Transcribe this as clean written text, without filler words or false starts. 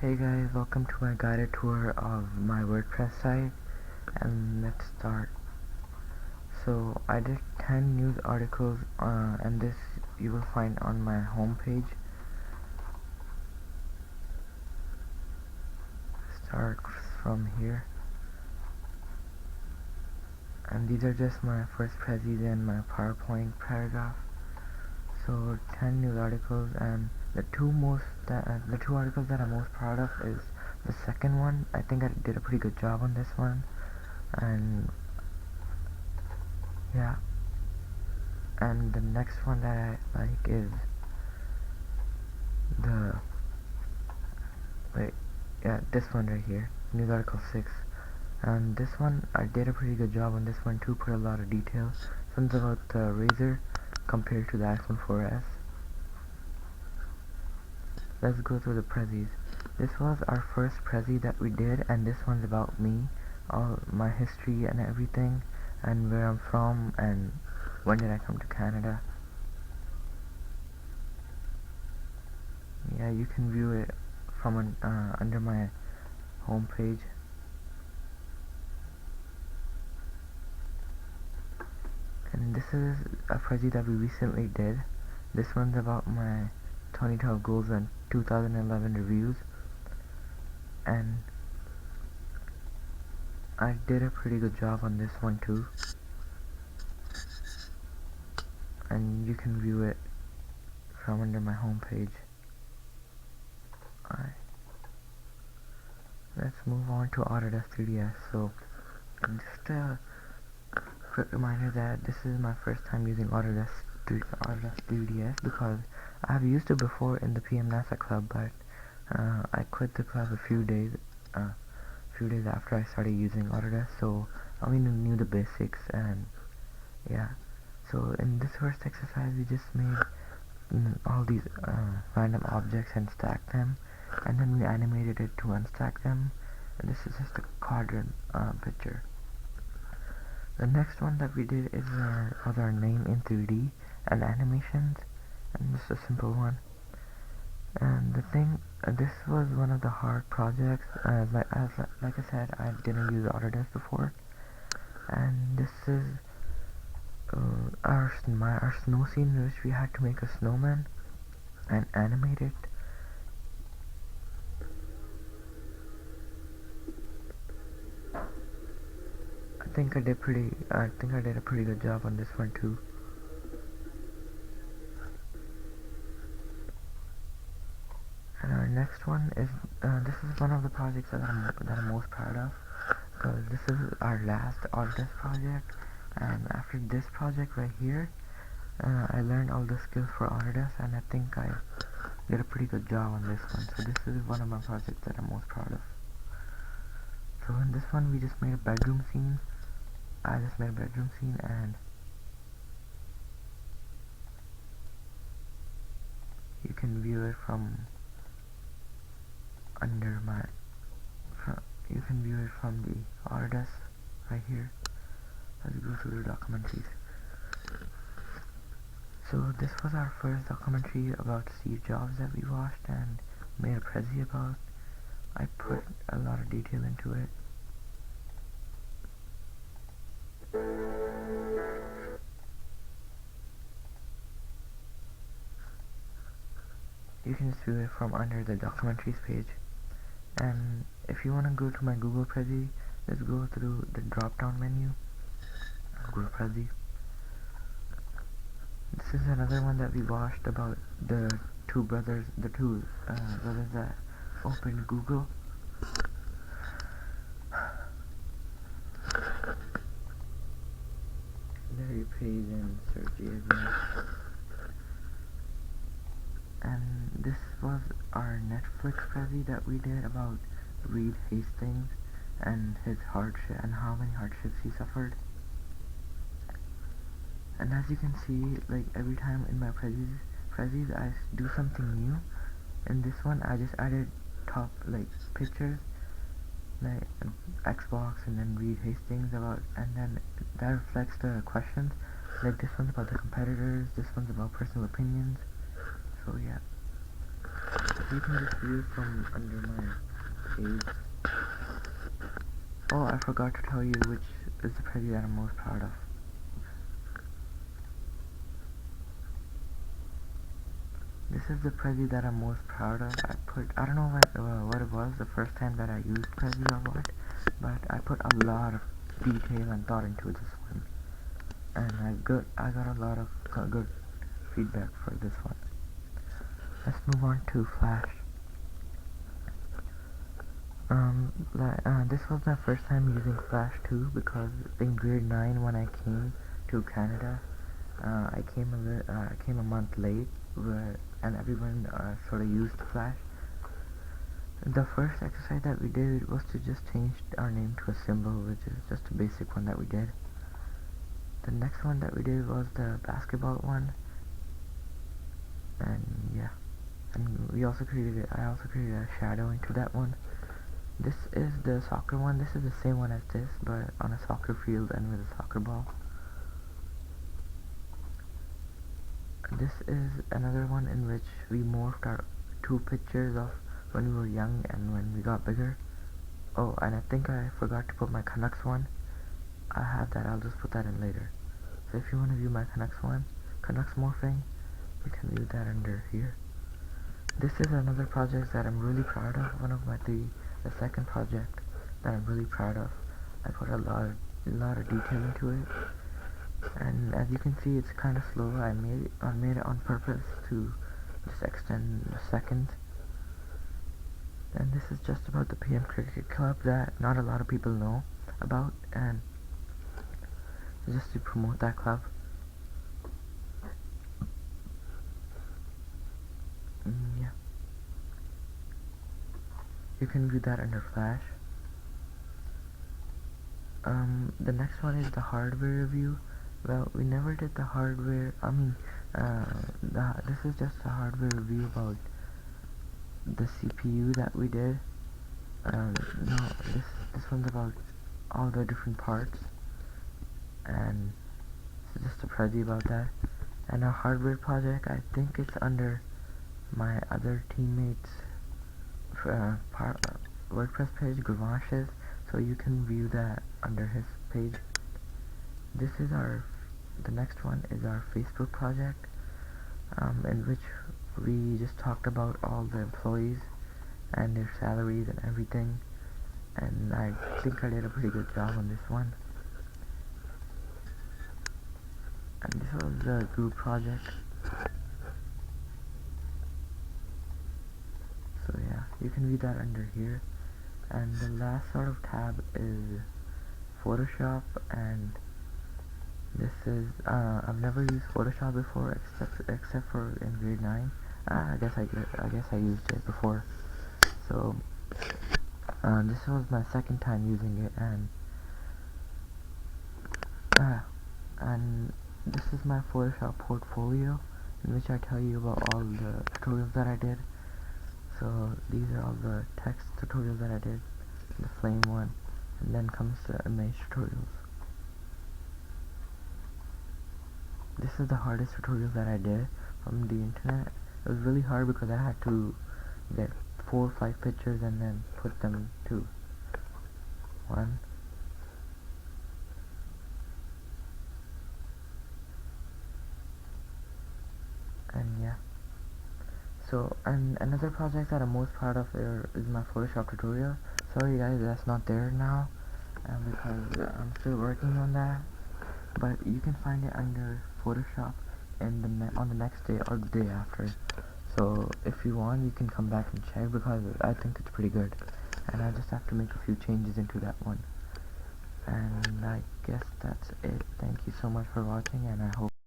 Hey guys, welcome to my guided tour of my WordPress site, and let's start. So I did 10 news articles, and this you will find on my homepage. Start from here, and these are just my first prezzies and my PowerPoint paragraph. So 10 news articles, and the two articles that I'm most proud of is the second one. I think I did a pretty good job on this one, and yeah. And the next one that I like is this one right here, news article 6. And this one, I did a pretty good job on this one too, put a lot of details. This one's about the Razer compared to the iPhone 4S. Let's go through the prezzies. This was our first prezzy that we did, and this one's about me, all my history and everything, and where I'm from, and when did I come to Canada. Yeah, you can view it from under my homepage. And this is a prezzy that we recently did. This one's about my 2012 goals and 2011 reviews, and I did a pretty good job on this one too, and you can view it from under my homepage. Alright, let's move on to Autodesk 3ds. So just a quick reminder that this is my first time using Autodesk 3ds because I've used it before in the PM NASA club, but I quit the club a few days after I started using Autodesk, so I only knew the basics. And yeah, so in this first exercise we just made all these random objects and stacked them, and then we animated it to unstack them, and this is just a quadrant picture. The next one that we did is our name in 3D and animations, and just a simple one. And the thing, this was one of the hard projects. Like I said, I didn't use Autodesk before, and this is our snow scene, in which we had to make a snowman and animate it. I think I did a pretty good job on this one too. And our next one is this is one of the projects that I'm most proud of, because this is our last Autodesk project, and after this project right here, I learned all the skills for Autodesk, and I think I did a pretty good job on this one. So this is one of my projects that I'm most proud of. So in this one we just made a bedroom scene. I just made a bedroom scene, and you can view it from under my you can view it from the Autodesk right here. Let's go through the documentaries. So this was our first documentary about Steve Jobs that we watched and made a prezzy about. I put a lot of detail into it. You can just view it from under the documentaries page. And if you want to go to my Google prezzy, let's go through the drop down menu, Google prezzy. This is another one that we watched about the two brothers that opened Google. Larry Page and Sergey Brin. And this was our Netflix prezzy that we did about Reed Hastings and his hardship and how many hardships he suffered. And as you can see, like every time in my prezzies I do something new. In this one I just added top pictures like Xbox and then Reed Hastings about, and then that reflects the questions. Like this one's about the competitors, this one's about personal opinions. So yeah, you can just view it from under my page. Oh, I forgot to tell you which is the preview that I'm most proud of. This is the preview that I'm most proud of. I don't know what it was the first time that I used preview or what, but I put a lot of detail and thought into this one, and I got a lot of good feedback for this one. Let's move on to Flash. This was my first time using Flash too, because in grade 9 when I came to Canada, I came a month late, and everyone sort of used Flash. The first exercise that we did was to just change our name to a symbol, which is just a basic one that we did. The next one that we did was the basketball one, and yeah, and I also created a shadow into that one. This is the soccer one. This is the same one as this, but on a soccer field and with a soccer ball. This is another one in which we morphed our two pictures of when we were young and when we got bigger. Oh, and I think I forgot to put my Canucks one. I have that, I'll just put that in later. So if you want to view my Canucks one, Canucks morphing, you can view that under here. This is another project that I'm really proud of, the second project that I'm really proud of. I put a lot of detail into it, and as you can see, it's kind of slow. I made it on purpose to just extend the seconds. And this is just about the PM Cricket Club that not a lot of people know about, and just to promote that club. Yeah, you can view that under Flash. The next one is the hardware review. Well, we never did the hardware. This is just a hardware review about the CPU that we did. No, this one's about all the different parts, and it's just a preview about that. And a hardware project, I think it's under my other teammates' WordPress page, Gavash's, so you can view that under his page. The next one is our Facebook project, in which we just talked about all the employees and their salaries and everything, and I think I did a pretty good job on this one. And this was the group project. So yeah, you can view that under here. And the last sort of tab is Photoshop, and this is I've never used Photoshop before except for in grade 9. I guess I used it before. So this was my second time using it, and this is my Photoshop portfolio, in which I tell you about all the tutorials that I did. So these are all the text tutorials that I did, the flame one, and then comes the image tutorials. This is the hardest tutorial that I did from the internet. It was really hard because I had to get 4 or 5 pictures and then put them to one. And yeah. So, and another project that I'm most proud of is my Photoshop tutorial. Sorry guys, that's not there now, because I'm still working on that. But you can find it under Photoshop on the next day or the day after. So if you want, you can come back and check, because I think it's pretty good, and I just have to make a few changes into that one. And I guess that's it. Thank you so much for watching, and I hope